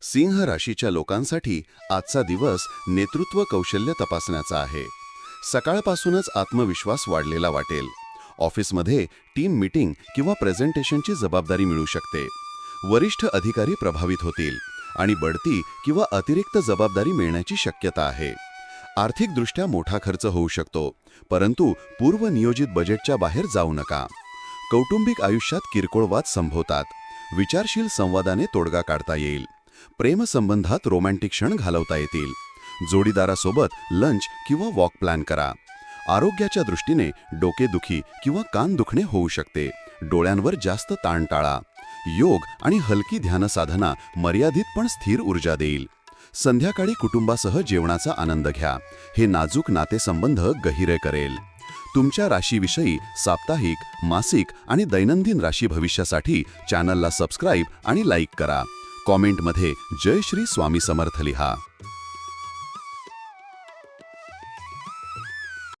सिंह राशीच्या लोकांसाठी आजचा दिवस नेतृत्व कौशल्य तपासण्याचा आहे. सकाळपासूनच आत्मविश्वास वाढलेला वाटेल. ऑफिसमध्ये टीम मीटिंग किंवा प्रेझेंटेशनची जबाबदारी मिळू शकते. वरिष्ठ अधिकारी प्रभावित होतील आणि बढती किंवा अतिरिक्त जबाबदारी मिळण्याची शक्यता आहे. आर्थिकदृष्ट्या मोठा खर्च होऊ शकतो, परंतु पूर्वनियोजित बजेटच्या बाहेर जाऊ नका. कौटुंबिक आयुष्यात किरकोळ वाद संभवतात. विचारशील संवादाने तोडगा काढता येईल. प्रेमसंबंधात रोमॅन्टिक क्षण घालवता येतील. जोडीदारासोबत लंच किंवा वॉक प्लॅन करा. आरोग्याच्या दृष्टीने डोकेदुखी किंवा कान दुखणे होऊ शकते. डोळ्यांवर जास्त ताण टाळा. योग आणि हलकी ध्यानसाधना मर्यादित पण स्थिर ऊर्जा देईल. संध्याकाळी कुटुंबासह जेवणाचा आनंद घ्या. हे नाजूक नातेसंबंध गहिरे करेल. तुमच्या राशीविषयी साप्ताहिक, मासिक आणि दैनंदिन राशी भविष्यासाठी चॅनलला सबस्क्राईब आणि लाईक करा. कॉमेंटमध्ये जय श्री स्वामी समर्थ लिहा.